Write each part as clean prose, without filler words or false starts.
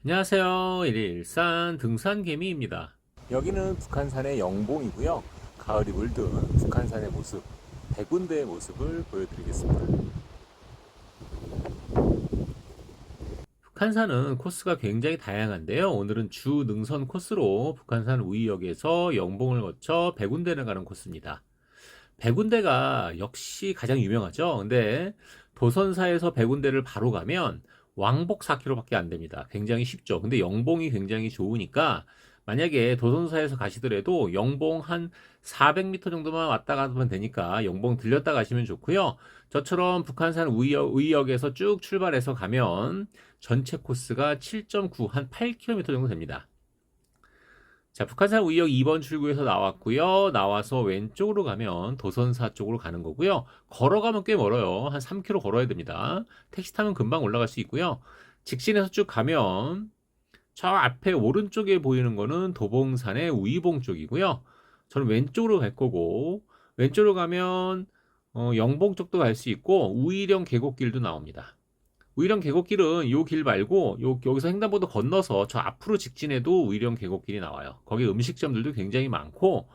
안녕하세요. 일일산 등산개미입니다. 여기는 북한산의 영봉이고요. 가을이 물든 북한산의 모습, 100군데의 모습을 보여드리겠습니다. 북한산은 코스가 굉장히 다양한데요. 오늘은 주 능선 코스로 북한산 우이역에서 영봉을 거쳐 100군데를 가는 코스입니다. 100군데가 역시 가장 유명하죠. 근데 도선사에서 100군데를 바로 가면 왕복 4km밖에 안 됩니다. 굉장히 쉽죠. 근데 영봉이 굉장히 좋으니까 만약에 도선사에서 가시더라도 영봉 한 400m 정도만 왔다 가면 되니까 영봉 들렸다 가시면 좋고요. 저처럼 북한산 우이역에서 쭉 출발해서 가면 전체 코스가 7.9, 한 8km 정도 됩니다. 자, 북한산 우이역 2번 출구에서 나왔고요. 나와서 왼쪽으로 가면 도선사 쪽으로 가는 거고요. 걸어가면 꽤 멀어요. 한 3km 걸어야 됩니다. 택시 타면 금방 올라갈 수 있고요. 직진해서 쭉 가면 저 앞에 오른쪽에 보이는 거는 도봉산의 우이봉 쪽이고요. 저는 왼쪽으로 갈 거고 왼쪽으로 가면 영봉 쪽도 갈 수 있고 우이령 계곡길도 나옵니다. 우이령 계곡길은 요 길 말고 여기서 횡단보도 건너서 저 앞으로 직진해도 우이령 계곡길이 나와요. 거기 음식점들도 굉장히 많고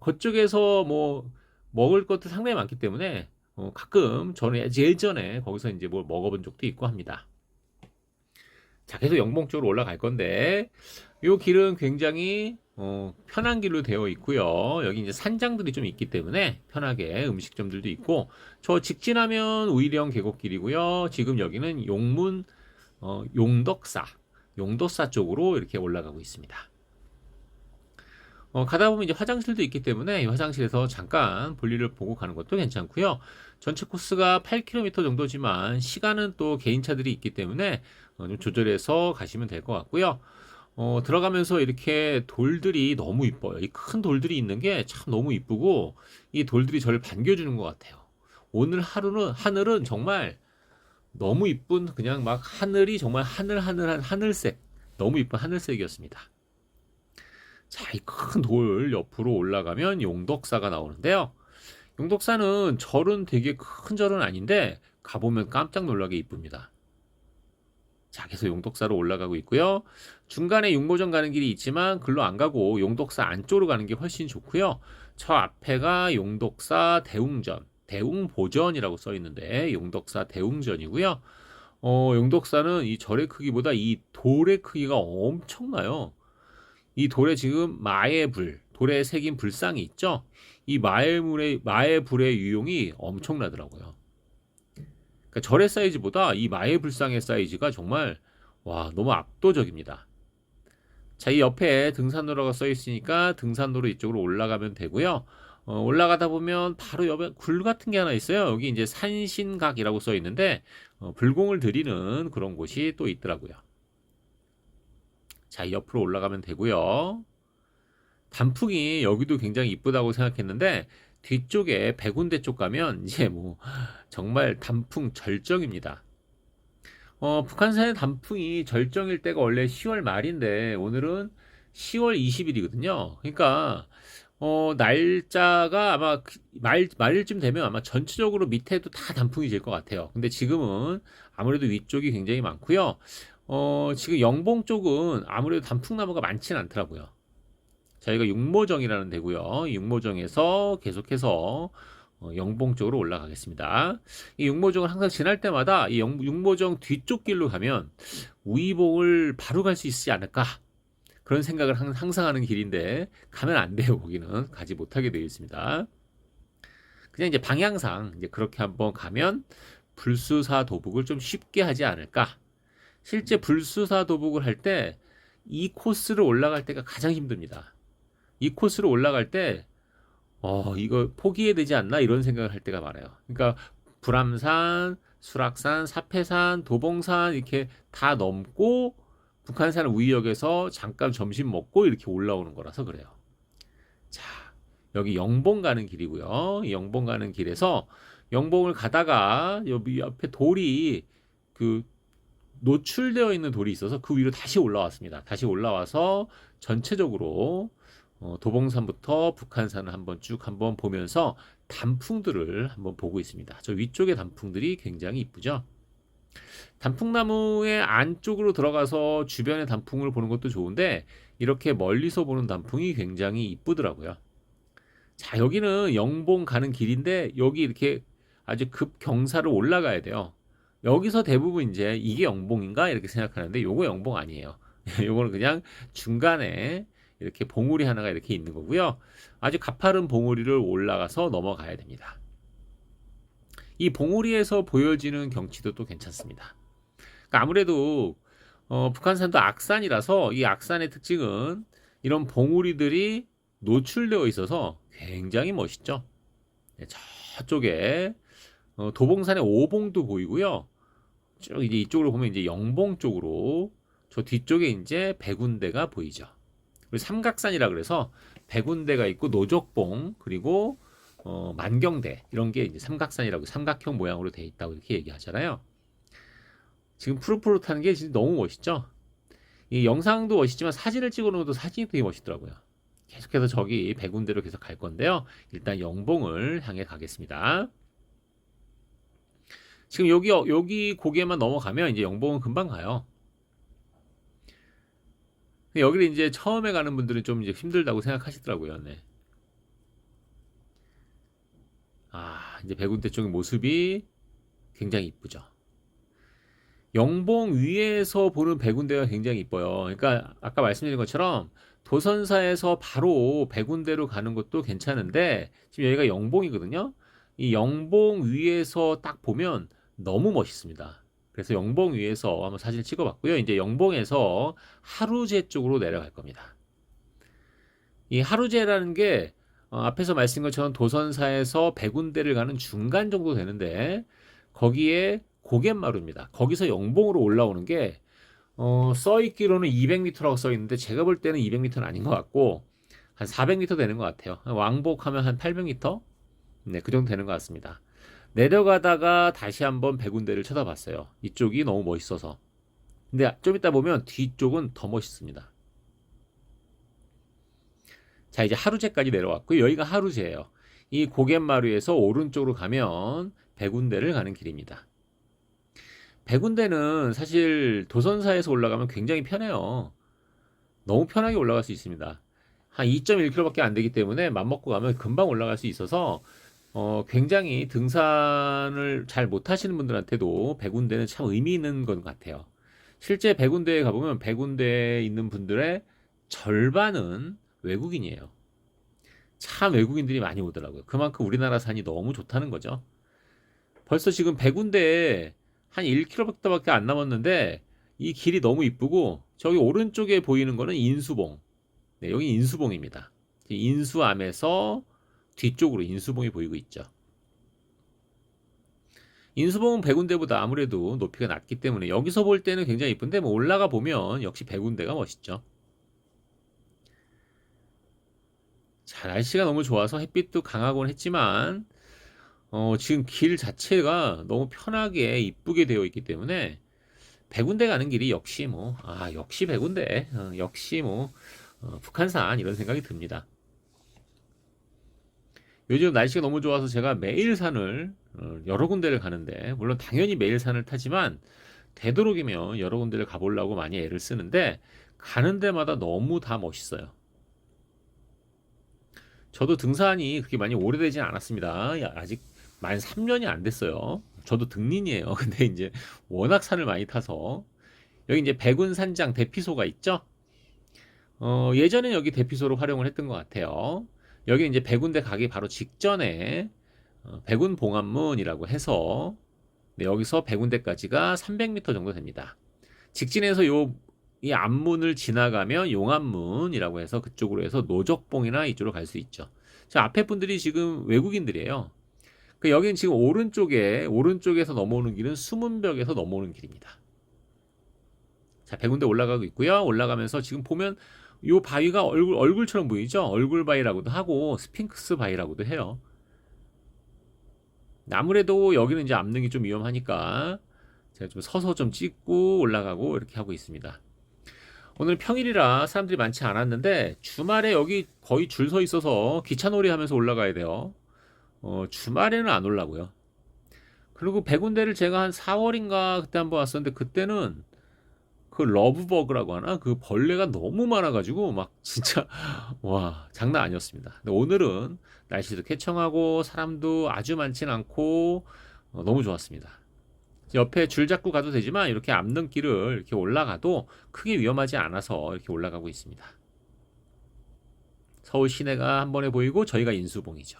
그쪽에서 뭐 먹을 것도 상당히 많기 때문에 가끔 저는 예전에 거기서 이제 뭘 먹어본 적도 있고 합니다. 자, 계속 영봉 쪽으로 올라갈 건데 요 길은 굉장히 편한 길로 되어 있고요. 여기 이제 산장들이 좀 있기 때문에 편하게 음식점들도 있고 저 직진하면 우이령 계곡길이고요. 지금 여기는 용문 용덕사 쪽으로 이렇게 올라가고 있습니다. 가다 보면 이제 화장실도 있기 때문에 이 화장실에서 잠깐 볼일을 보고 가는 것도 괜찮고요. 전체 코스가 8km 정도지만 시간은 또 개인차들이 있기 때문에 좀 조절해서 가시면 될 것 같고요. 들어가면서 이렇게 돌들이 너무 이뻐요. 이 큰 돌들이 있는 게 참 너무 이쁘고 이 돌들이 저를 반겨주는 것 같아요. 오늘 하늘은 정말 너무 이쁜 그냥 막 하늘이 정말 하늘하늘한 하늘색 너무 이쁜 하늘색이었습니다. 자, 이 큰 돌 옆으로 올라가면 용덕사가 나오는데요. 용덕사는 절은 되게 큰 절은 아닌데 가보면 깜짝 놀라게 이쁩니다. 자, 계속 용덕사로 올라가고 있고요. 중간에 육모정 가는 길이 있지만 글로 안 가고 용덕사 안쪽으로 가는 게 훨씬 좋고요. 저 앞에가 용덕사 대웅전, 대웅보전이라고 써 있는데 용덕사 대웅전이고요. 용덕사는 이 절의 크기보다 이 돌의 크기가 엄청나요. 이 돌에 지금 마의 불, 돌에 새긴 불상이 있죠? 이 마의 불의 유용이 엄청나더라고요. 그러니까 절의 사이즈보다 이 마의 불상의 사이즈가 정말 와 너무 압도적입니다. 자, 이 옆에 등산로가 써 있으니까 등산로로 이쪽으로 올라가면 되고요. 올라가다 보면 바로 옆에 굴 같은 게 하나 있어요. 여기 이제 산신각이라고 써 있는데 불공을 드리는 그런 곳이 또 있더라고요. 자, 옆으로 올라가면 되고요. 단풍이 여기도 굉장히 이쁘다고 생각했는데 뒤쪽에 백운대 쪽 가면 이제 뭐 정말 단풍 절정입니다. 북한산의 단풍이 절정일 때가 원래 10월 말인데 오늘은 10월 20일이거든요. 그러니까 날짜가 아마 말일쯤 되면 아마 전체적으로 밑에도 다 단풍이 질 것 같아요. 근데 지금은 아무래도 위쪽이 굉장히 많고요. 지금 영봉 쪽은 아무래도 단풍나무가 많지는 않더라고요. 저희가 육모정이라는 데고요. 육모정에서 계속해서 영봉 쪽으로 올라가겠습니다. 이 육모정을 항상 지날 때마다 이 육모정 뒤쪽 길로 가면 우이봉을 바로 갈 수 있지 않을까 그런 생각을 항상 하는 길인데 가면 안 돼요. 거기는 가지 못하게 되어 있습니다. 그냥 이제 방향상 이제 그렇게 한번 가면 불수사 도북을 좀 쉽게 하지 않을까. 실제 불수사 도북을 할 때 이 코스를 올라갈 때가 가장 힘듭니다. 이 코스로 올라갈 때, 이거 포기해야 되지 않나? 이런 생각을 할 때가 많아요. 그러니까, 불암산, 수락산, 사패산, 도봉산, 이렇게 다 넘고, 북한산 우이역에서 잠깐 점심 먹고 이렇게 올라오는 거라서 그래요. 자, 여기 영봉 가는 길이고요. 이 영봉 가는 길에서, 영봉을 가다가, 여기 옆에 돌이, 그, 노출되어 있는 돌이 있어서 그 위로 다시 올라왔습니다. 다시 올라와서 전체적으로 도봉산부터 북한산을 한번 보면서 단풍들을 한번 보고 있습니다. 저 위쪽의 단풍들이 굉장히 이쁘죠. 단풍나무의 안쪽으로 들어가서 주변의 단풍을 보는 것도 좋은데 이렇게 멀리서 보는 단풍이 굉장히 이쁘더라고요. 자, 여기는 영봉 가는 길인데 여기 이렇게 아주 급경사를 올라가야 돼요. 여기서 대부분 이제 이게 영봉인가 이렇게 생각하는데 요거 영봉 아니에요. 요거는 그냥 중간에 이렇게 봉우리 하나가 이렇게 있는 거고요. 아주 가파른 봉우리를 올라가서 넘어가야 됩니다. 이 봉우리에서 보여지는 경치도 또 괜찮습니다. 그러니까 아무래도 북한산도 악산이라서 이 악산의 특징은 이런 봉우리들이 노출되어 있어서 굉장히 멋있죠. 네, 저쪽에 도봉산의 오봉도 보이고요. 쭉 이제 이쪽으로 보면 이제 영봉 쪽으로 저 뒤쪽에 이제 백운대가 보이죠. 그리고 삼각산이라 그래서 백운대가 있고 노적봉 그리고 만경대 이런 게 이제 삼각산이라고 삼각형 모양으로 되어 있다고 이렇게 얘기하잖아요. 지금 푸릇푸릇하는 게 진짜 너무 멋있죠. 이 영상도 멋있지만 사진을 찍어놓은 것도 사진이 되게 멋있더라고요. 계속해서 저기 백운대로 계속 갈 건데요. 일단 영봉을 향해 가겠습니다. 지금 여기 고개만 넘어가면 이제 영봉은 금방 가요. 여기를 이제 처음에 가는 분들은 좀 이제 힘들다고 생각하시더라고요. 네. 이제 백운대 쪽의 모습이 굉장히 이쁘죠. 영봉 위에서 보는 백운대가 굉장히 이뻐요. 그러니까 아까 말씀드린 것처럼 도선사에서 바로 백운대로 가는 것도 괜찮은데 지금 여기가 영봉이거든요. 이 영봉 위에서 딱 보면 너무 멋있습니다. 그래서 영봉 위에서 한번 사진을 찍어봤고요. 이제 영봉에서 하루제 쪽으로 내려갈 겁니다. 이 하루제라는 게 앞에서 말씀드린 것처럼 도선사에서 백운대를 가는 중간 정도 되는데 거기에 고갯마루입니다. 거기서 영봉으로 올라오는 게 써있기로는 200m라고 써있는데 제가 볼 때는 200m는 아닌 것 같고 한 400m 되는 것 같아요. 왕복하면 한 800m? 네, 그 정도 되는 것 같습니다. 내려가다가 다시 한번 백운대를 쳐다봤어요. 이쪽이 너무 멋있어서. 근데 좀 이따 보면 뒤쪽은 더 멋있습니다. 자, 이제 하루제까지 내려왔고 여기가 하루제예요. 이 고갯마루에서 오른쪽으로 가면 백운대를 가는 길입니다. 백운대는 사실 도선사에서 올라가면 굉장히 편해요. 너무 편하게 올라갈 수 있습니다. 한 2.1km밖에 안 되기 때문에 맘먹고 가면 금방 올라갈 수 있어서 굉장히 등산을 잘 못하시는 분들한테도 백운대는 참 의미 있는 것 같아요. 실제 백운대에 가보면 백운대에 있는 분들의 절반은 외국인이에요. 참 외국인들이 많이 오더라고요. 그만큼 우리나라 산이 너무 좋다는 거죠. 벌써 지금 백운대에 한 1km밖에 안 남았는데 이 길이 너무 이쁘고 저기 오른쪽에 보이는 거는 인수봉. 네, 여기 인수봉입니다. 인수암에서 뒤쪽으로 인수봉이 보이고 있죠. 인수봉은 백운대보다 아무래도 높이가 낮기 때문에 여기서 볼 때는 굉장히 이쁜데 뭐 올라가 보면 역시 백운대가 멋있죠. 자, 날씨가 너무 좋아서 햇빛도 강하곤 했지만 지금 길 자체가 너무 편하게 이쁘게 되어 있기 때문에 백운대 가는 길이 역시 역시 백운대, 역시 북한산 이런 생각이 듭니다. 요즘 날씨가 너무 좋아서 제가 매일 산을 여러 군데를 가는데 물론 당연히 매일 산을 타지만 되도록이면 여러 군데를 가보려고 많이 애를 쓰는데 가는 데마다 너무 다 멋있어요. 저도 등산이 그렇게 많이 오래되진 않았습니다. 아직 만 3년이 안 됐어요. 저도 등린이에요. 근데 이제 워낙 산을 많이 타서 여기 이제 백운산장 대피소가 있죠. 예전엔 여기 대피소로 활용을 했던 것 같아요. 여기 이제 백운대 가기 바로 직전에 백운봉안문이라고 해서 네, 여기서 백운대까지가 300m 정도 됩니다. 직진해서 이 앞문을 지나가면 용암문이라고 해서 그쪽으로 해서 노적봉이나 이쪽으로 갈 수 있죠. 자, 앞에 분들이 지금 외국인들이에요. 여기는 지금 오른쪽에서 넘어오는 길은 수문벽에서 넘어오는 길입니다. 자, 백운대 올라가고 있고요. 올라가면서 지금 보면 이 바위가 얼굴처럼 보이죠? 얼굴 바위라고도 하고 스핑크스 바위라고도 해요. 아무래도 여기는 이제 압능이 좀 위험하니까 제가 좀 서서 좀 찍고 올라가고 이렇게 하고 있습니다. 오늘 평일이라 사람들이 많지 않았는데 주말에 여기 거의 줄 서 있어서 기차놀이 하면서 올라가야 돼요. 주말에는 안 올라고요. 그리고 백운대를 제가 한 4월인가 그때 한번 왔었는데 그때는 그 러브버그라고 하나? 그 벌레가 너무 많아 가지고 막 진짜 와 장난 아니었습니다. 근데 오늘은 날씨도 쾌청하고 사람도 아주 많진 않고 너무 좋았습니다. 옆에 줄 잡고 가도 되지만 이렇게 앞넘길을 이렇게 올라가도 크게 위험하지 않아서 이렇게 올라가고 있습니다. 서울 시내가 한 번에 보이고 저희가 인수봉이죠.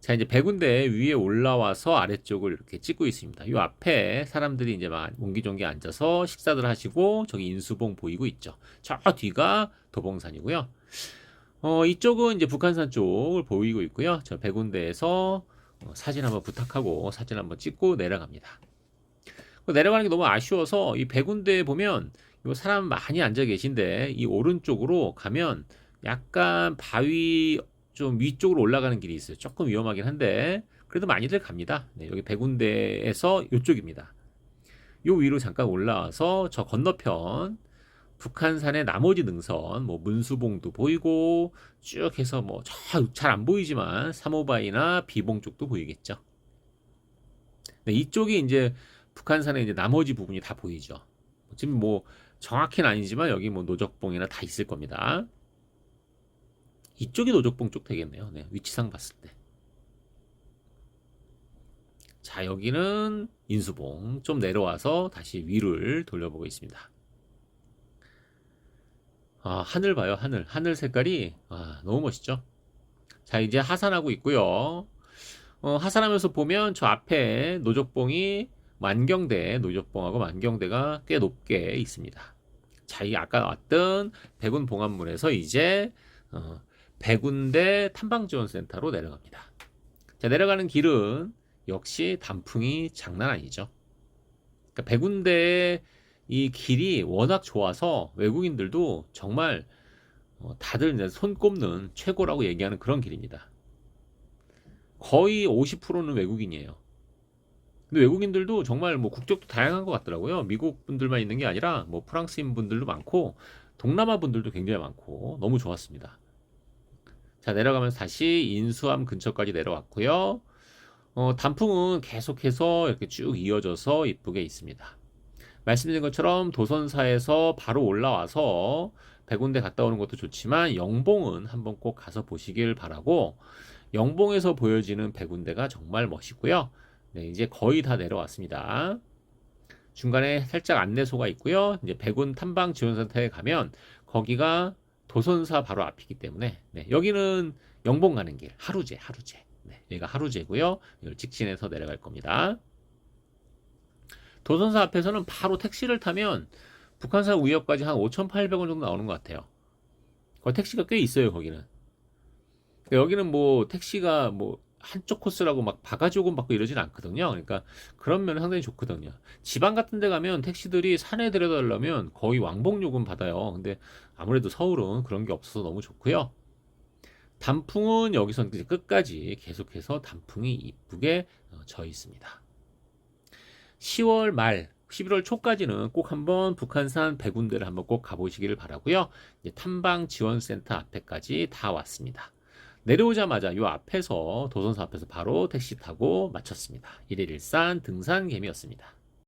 자, 이제 백운대 위에 올라와서 아래쪽을 이렇게 찍고 있습니다. 이 앞에 사람들이 이제 막 옹기종기 앉아서 식사들 하시고 저기 인수봉 보이고 있죠. 저 뒤가 도봉산이고요. 이쪽은 이제 북한산 쪽을 보이고 있고요. 저 백운대에서 사진 한번 부탁하고 사진 한번 찍고 내려갑니다. 내려가는 게 너무 아쉬워서 이 백운대에 보면 사람 많이 앉아 계신데 이 오른쪽으로 가면 약간 바위 좀 위쪽으로 올라가는 길이 있어요. 조금 위험하긴 한데 그래도 많이들 갑니다. 네, 여기 백운대에서 이쪽입니다. 요 위로 잠깐 올라와서 저 건너편 북한산의 나머지 능선 뭐 문수봉도 보이고 쭉 해서 뭐 잘 안 보이지만 삼호바이나 비봉 쪽도 보이겠죠. 네, 이쪽이 이제 북한산의 이제 나머지 부분이 다 보이죠. 지금 뭐 정확히는 아니지만 여기 뭐 노적봉이나 다 있을 겁니다. 이쪽이 노적봉 쪽 되겠네요. 네, 위치상 봤을 때. 자, 여기는 인수봉. 좀 내려와서 다시 위를 돌려보고 있습니다. 아, 하늘 봐요, 하늘. 하늘 색깔이 너무 멋있죠? 자, 이제 하산하고 있고요. 하산하면서 보면 저 앞에 노적봉이 만경대, 노적봉하고 만경대가 꽤 높게 있습니다. 자, 이 아까 왔던 백운 봉안문에서 이제 백운대 탐방지원센터로 내려갑니다. 자, 내려가는 길은 역시 단풍이 장난 아니죠. 그러니까 백운대의 이 길이 워낙 좋아서 외국인들도 정말 다들 손 꼽는 최고라고 얘기하는 그런 길입니다. 거의 50%는 외국인이에요. 근데 외국인들도 정말 뭐 국적도 다양한 것 같더라고요. 미국 분들만 있는 게 아니라 뭐 프랑스인 분들도 많고 동남아 분들도 굉장히 많고 너무 좋았습니다. 자, 내려가면서 다시 인수함 근처까지 내려왔고요. 단풍은 계속해서 이렇게 쭉 이어져서 이쁘게 있습니다. 말씀드린 것처럼 도선사에서 바로 올라와서 백운대 갔다 오는 것도 좋지만 영봉은 한번 꼭 가서 보시길 바라고 영봉에서 보여지는 백운대가 정말 멋있고요. 네, 이제 거의 다 내려왔습니다. 중간에 살짝 안내소가 있고요. 이제 백운 탐방 지원센터에 가면 거기가 도선사 바로 앞이기 때문에 네, 여기는 영봉 가는 길 하루제. 네, 여기가 하루제고요. 이걸 직진해서 내려갈 겁니다. 도선사 앞에서는 바로 택시를 타면 북한산 우이역까지 한 5,800원 정도 나오는 것 같아요. 택시가 꽤 있어요, 거기는. 여기는 뭐 택시가 뭐 한쪽 코스라고 막 바가지 요금 받고 이러진 않거든요. 그러니까 그런 면은 상당히 좋거든요. 지방 같은 데 가면 택시들이 산에 데려달라면 거의 왕복 요금 받아요. 근데 아무래도 서울은 그런 게 없어서 너무 좋고요. 단풍은 여기서 끝까지 계속해서 단풍이 이쁘게 져 있습니다. 10월 말 11월 초까지는 꼭 한번 북한산 백운대를 한번 꼭 가보시기를 바라고요. 이제 탐방 지원센터 앞에까지 다 왔습니다. 내려오자마자 요 앞에서 도선사 앞에서 바로 택시 타고 마쳤습니다. 1일 일산 등산 개미였습니다.